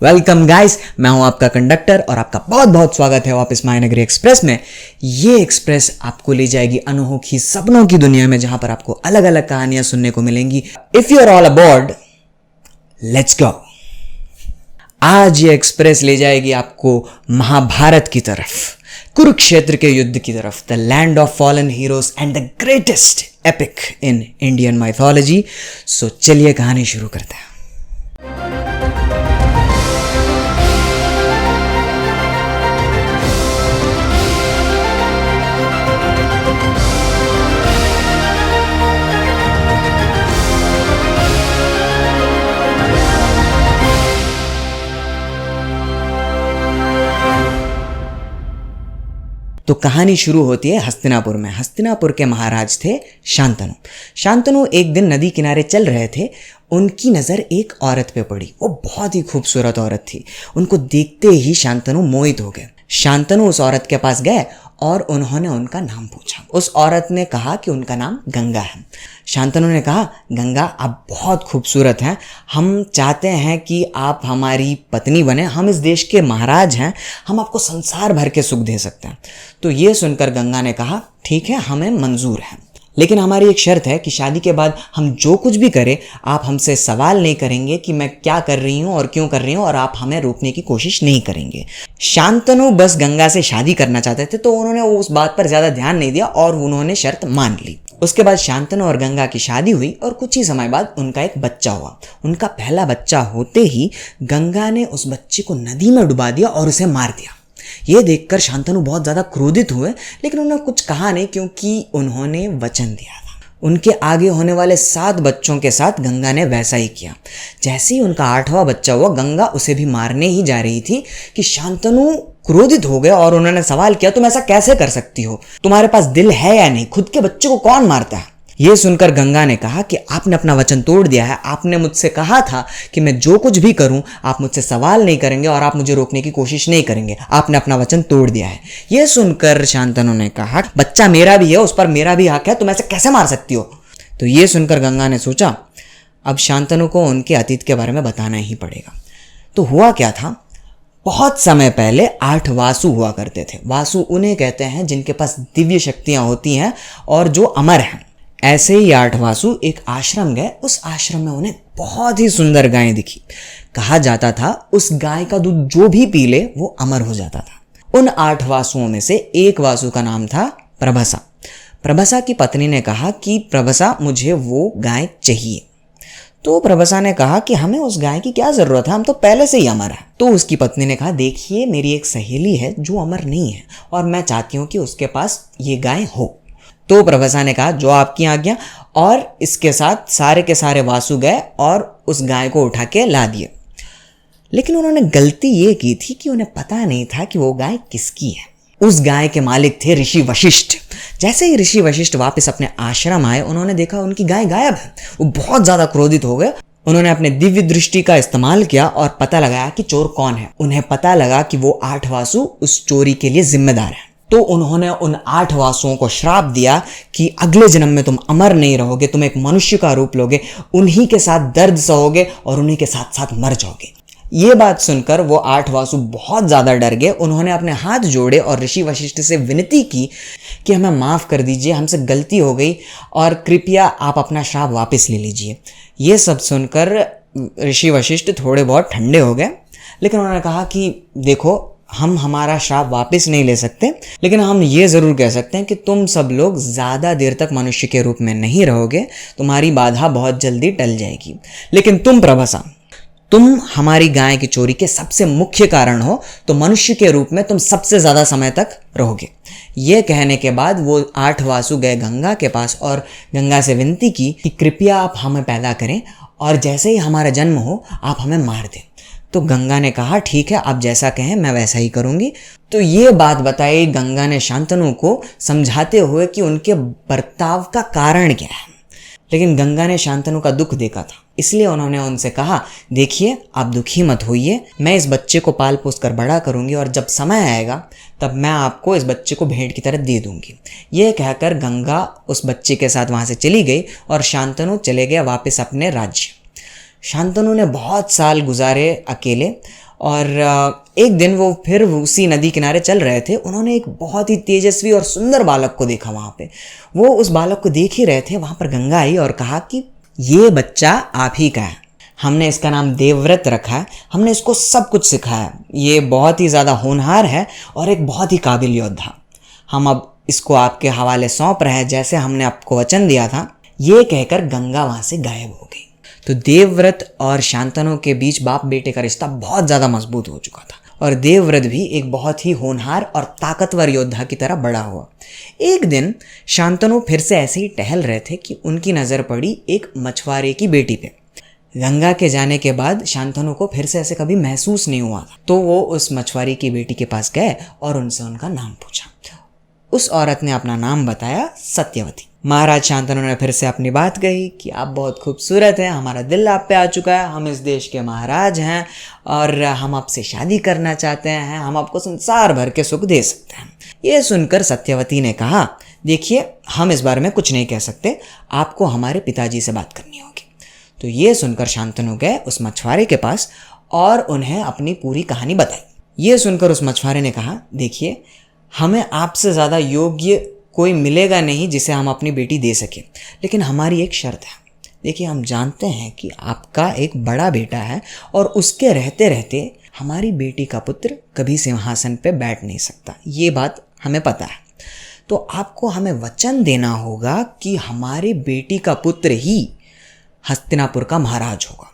Welcome guys, मैं हूं आपका कंडक्टर और आपका बहुत बहुत स्वागत है वापस मायानगरी एक्सप्रेस में। ये एक्सप्रेस आपको ले जाएगी अनोखी सपनों की दुनिया में, जहां पर आपको अलग अलग कहानियां सुनने को मिलेंगी। If you are all aboard, let's go. आज ये एक्सप्रेस ले जाएगी आपको महाभारत की तरफ, कुरुक्षेत्र के युद्ध की तरफ, the land of fallen heroes and the greatest epic in Indian mythology. So चलिए कहानी शुरू करते हैं। तो कहानी शुरू होती है हस्तिनापुर में। हस्तिनापुर के महाराज थे शांतनु। शांतनु एक दिन नदी किनारे चल रहे थे। उनकी नज़र एक औरत पे पड़ी। वो बहुत ही खूबसूरत औरत थी। उनको देखते ही शांतनु मोहित हो गए। शांतनु उस औरत के पास गए और उन्होंने उनका नाम पूछा। उस औरत ने कहा कि उनका नाम गंगा है। शांतनु ने कहा, गंगा आप बहुत खूबसूरत हैं, हम चाहते हैं कि आप हमारी पत्नी बने। हम इस देश के महाराज हैं, हम आपको संसार भर के सुख दे सकते हैं। तो ये सुनकर गंगा ने कहा, ठीक है, हमें मंजूर है, लेकिन हमारी एक शर्त है कि शादी के बाद हम जो कुछ भी करें, आप हमसे सवाल नहीं करेंगे कि मैं क्या कर रही हूँ और क्यों कर रही हूँ, और आप हमें रोकने की कोशिश नहीं करेंगे। शांतनु बस गंगा से शादी करना चाहते थे, तो उन्होंने उस बात पर ज़्यादा ध्यान नहीं दिया और उन्होंने शर्त मान ली। उसके बाद शांतनु और गंगा की शादी हुई और कुछ ही समय बाद उनका एक बच्चा हुआ। उनका पहला बच्चा होते ही गंगा ने उस बच्चे को नदी में डुबा दिया और उसे मार दिया। ये देखकर शांतनु बहुत ज़्यादा क्रोधित हुए, लेकिन उन्होंने कुछ कहा नहीं, क्योंकि उन्होंने वचन दिया था। उनके आगे होने वाले 7 बच्चों के साथ गंगा ने वैसा ही किया। जैसे ही उनका 8वां बच्चा हुआ, गंगा उसे भी मारने ही जा रही थी कि शांतनु क्रोधित हो गए और उन्होंने सवाल किया, तुम ऐसा कैसे कर सकती हो? तुम्हारे पास दिल है या नहीं? खुद के बच्चे को कौन मारता है? ये सुनकर गंगा ने कहा कि आपने अपना वचन तोड़ दिया है। आपने मुझसे कहा था कि मैं जो कुछ भी करूं, आप मुझसे सवाल नहीं करेंगे और आप मुझे रोकने की कोशिश नहीं करेंगे। आपने अपना वचन तोड़ दिया है। ये सुनकर शांतनु ने कहा, बच्चा मेरा भी है, उस पर मेरा भी हक है, तुम ऐसे कैसे मार सकती हो? तो ये सुनकर गंगा ने सोचा, अब शांतनु को उनके अतीत के बारे में बताना ही पड़ेगा। तो हुआ क्या था, बहुत समय पहले 8 वासु हुआ करते थे। वासु उन्हें कहते हैं जिनके पास दिव्य शक्तियां होती हैं और जो अमर हैं। ऐसे ही 8 वासु एक आश्रम गए। उस आश्रम में उन्हें बहुत ही सुंदर गाय दिखी। कहा जाता था उस गाय का दूध जो भी पी ले वो अमर हो जाता था। उन 8 वासुओं में से एक वासु का नाम था प्रभसा। प्रभसा की पत्नी ने कहा कि प्रभसा, मुझे वो गाय चाहिए। तो प्रभसा ने कहा कि हमें उस गाय की क्या ज़रूरत है, हम तो पहले से ही अमर हैं। तो उसकी पत्नी ने कहा, देखिए, मेरी एक सहेली है जो अमर नहीं है और मैं चाहती हूँ कि उसके पास ये गाय हो। तो प्रभसा ने कहा, जो आपकी आज्ञा। और इसके साथ सारे के सारे वासु गए और उस गाय को उठा के ला दिए। लेकिन उन्होंने गलती ये की थी कि उन्हें पता नहीं था कि वो गाय किसकी है। उस गाय के मालिक थे ऋषि वशिष्ठ। जैसे ही ऋषि वशिष्ठ वापस अपने आश्रम आए, उन्होंने देखा उनकी गाय गायब है। वो बहुत ज़्यादा क्रोधित हो गए। उन्होंने अपने दिव्य दृष्टि का इस्तेमाल किया और पता लगाया कि चोर कौन है। उन्हें पता लगा कि वो 8 वासु उस चोरी के लिए जिम्मेदार हैं। तो उन्होंने उन 8 वासुओं को श्राप दिया कि अगले जन्म में तुम अमर नहीं रहोगे, तुम एक मनुष्य का रूप लोगे, उन्हीं के साथ दर्द सहोगे और उन्हीं के साथ साथ मर जाओगे। ये बात सुनकर वो 8 वासु बहुत ज़्यादा डर गए। उन्होंने अपने हाथ जोड़े और ऋषि वशिष्ठ से विनती की कि हमें माफ़ कर दीजिए, हमसे गलती हो गई और कृपया आप अपना श्राप वापस ले लीजिए। ये सब सुनकर ऋषि वशिष्ठ थोड़े बहुत ठंडे हो गए, लेकिन उन्होंने कहा कि देखो, हम हमारा श्राप वापस नहीं ले सकते, लेकिन हम ये ज़रूर कह सकते हैं कि तुम सब लोग ज़्यादा देर तक मनुष्य के रूप में नहीं रहोगे, तुम्हारी बाधा बहुत जल्दी टल जाएगी। लेकिन तुम प्रभसा, तुम हमारी गाय की चोरी के सबसे मुख्य कारण हो, तो मनुष्य के रूप में तुम सबसे ज़्यादा समय तक रहोगे। ये कहने के बाद वो 8 वासु गए गंगा के पास और गंगा से विनती की कि कृपया आप हमें पैदा करें और जैसे ही हमारा जन्म हो आप हमें मार दें। तो गंगा ने कहा, ठीक है, आप जैसा कहें मैं वैसा ही करूँगी। तो ये बात बताई गंगा ने शांतनु को, समझाते हुए कि उनके बर्ताव का कारण क्या है। लेकिन गंगा ने शांतनु का दुख देखा था, इसलिए उन्होंने उनसे कहा, देखिए, आप दुखी मत होइए, मैं इस बच्चे को पाल पोस कर बड़ा करूँगी और जब समय आएगा तब मैं आपको इस बच्चे को भेंट की तरह दे दूँगी। ये कहकर गंगा उस बच्चे के साथ वहाँ से चली गई और शांतनु चले गए वापस अपने राज्य। शांतनु ने बहुत साल गुजारे अकेले और एक दिन वो फिर उसी नदी किनारे चल रहे थे। उन्होंने एक बहुत ही तेजस्वी और सुंदर बालक को देखा वहाँ पे। वो उस बालक को देख ही रहे थे, वहाँ पर गंगा आई और कहा कि ये बच्चा आप ही का है, हमने इसका नाम देवव्रत रखा है, हमने इसको सब कुछ सिखाया, ये बहुत ही ज़्यादा होनहार है और एक बहुत ही काबिल योद्धा। हम अब इसको आपके हवाले सौंप रहे हैं जैसे हमने आपको वचन दिया था। ये कहकर गंगा वहाँ से गायब हो गई। तो देवव्रत और शांतनु के बीच बाप बेटे का रिश्ता बहुत ज़्यादा मजबूत हो चुका था और देवव्रत भी एक बहुत ही होनहार और ताकतवर योद्धा की तरह बड़ा हुआ। एक दिन शांतनु फिर से ऐसे ही टहल रहे थे कि उनकी नज़र पड़ी एक मछुआरे की बेटी पे। गंगा के जाने के बाद शांतनु को फिर से ऐसे कभी महसूस नहीं हुआ था। तो वो उस मछुआरे की बेटी के पास गए और उनसे उनका नाम पूछा। उस औरत ने अपना नाम बताया, सत्यवती। महाराज शांतनु ने फिर से अपनी बात कही कि आप बहुत खूबसूरत हैं, हमारा दिल आप पे आ चुका है, हम इस देश के महाराज हैं और हम आपसे शादी करना चाहते हैं, हम आपको संसार भर के सुख दे सकते हैं। ये सुनकर सत्यवती ने कहा, देखिए हम इस बारे में कुछ नहीं कह सकते, आपको हमारे पिताजी से बात करनी होगी। तो ये सुनकर शांतनु गए उस मछुआरे के पास और उन्हें अपनी पूरी कहानी बताई। ये सुनकर उस मछुआरे ने कहा, देखिए हमें आपसे ज़्यादा योग्य कोई मिलेगा नहीं जिसे हम अपनी बेटी दे सकें, लेकिन हमारी एक शर्त है। देखिए हम जानते हैं कि आपका एक बड़ा बेटा है और उसके रहते रहते हमारी बेटी का पुत्र कभी सिंहासन पे बैठ नहीं सकता, ये बात हमें पता है। तो आपको हमें वचन देना होगा कि हमारी बेटी का पुत्र ही हस्तिनापुर का महाराज होगा।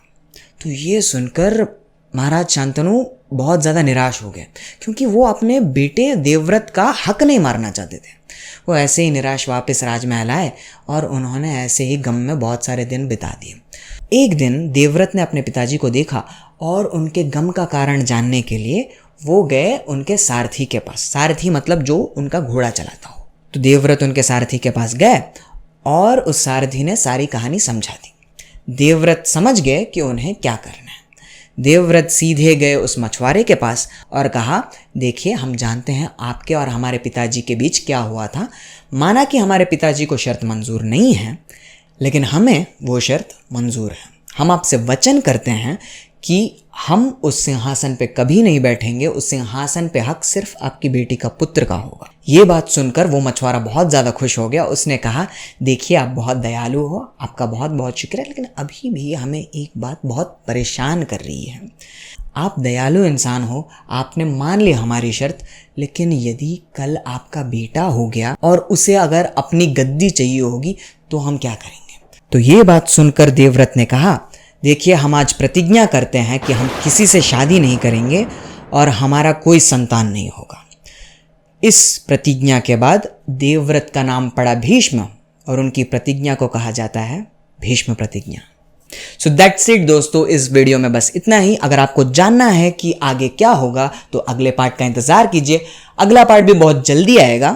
तो ये सुनकर महाराज शांतनु बहुत ज़्यादा निराश हो गए, क्योंकि वो अपने बेटे देवव्रत का हक नहीं मारना चाहते थे। वो ऐसे ही निराश वापस राजमहल आए और उन्होंने ऐसे ही गम में बहुत सारे दिन बिता दिए। एक दिन देवव्रत ने अपने पिताजी को देखा और उनके गम का कारण जानने के लिए वो गए उनके सारथी के पास। सारथी मतलब जो उनका घोड़ा चलाता हो। तो देवव्रत उनके सारथी के पास गए और उस सारथी ने सारी कहानी समझा दी। देवव्रत समझ गए कि उन्हें क्या करना है। देवव्रत सीधे गए उस मछुआरे के पास और कहा, देखिए हम जानते हैं आपके और हमारे पिताजी के बीच क्या हुआ था। माना कि हमारे पिताजी को शर्त मंजूर नहीं है, लेकिन हमें वो शर्त मंजूर है। हम आपसे वचन करते हैं कि हम उस सिंहासन पे कभी नहीं बैठेंगे, उस सिंहासन पे हक सिर्फ आपकी बेटी का पुत्र का होगा। ये बात सुनकर वो मछुआरा बहुत ज़्यादा खुश हो गया। उसने कहा, देखिए आप बहुत दयालु हो, आपका बहुत बहुत शुक्र है, लेकिन अभी भी हमें एक बात बहुत परेशान कर रही है। आप दयालु इंसान हो, आपने मान ली हमारी शर्त, लेकिन यदि कल आपका बेटा हो गया और उसे अगर अपनी गद्दी चाहिए होगी तो हम क्या करेंगे? तो ये बात सुनकर देवव्रत ने कहा, देखिए हम आज प्रतिज्ञा करते हैं कि हम किसी से शादी नहीं करेंगे और हमारा कोई संतान नहीं होगा। इस प्रतिज्ञा के बाद देवव्रत का नाम पड़ा भीष्म और उनकी प्रतिज्ञा को कहा जाता है भीष्म प्रतिज्ञा। सो दैट्स इट दोस्तों, इस वीडियो में बस इतना ही। अगर आपको जानना है कि आगे क्या होगा तो अगले पार्ट का इंतज़ार कीजिए। अगला पार्ट भी बहुत जल्दी आएगा।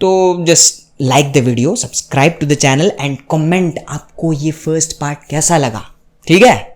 तो just like the video, subscribe to the channel and comment आपको ये फर्स्ट पार्ट कैसा लगा, ठीक है?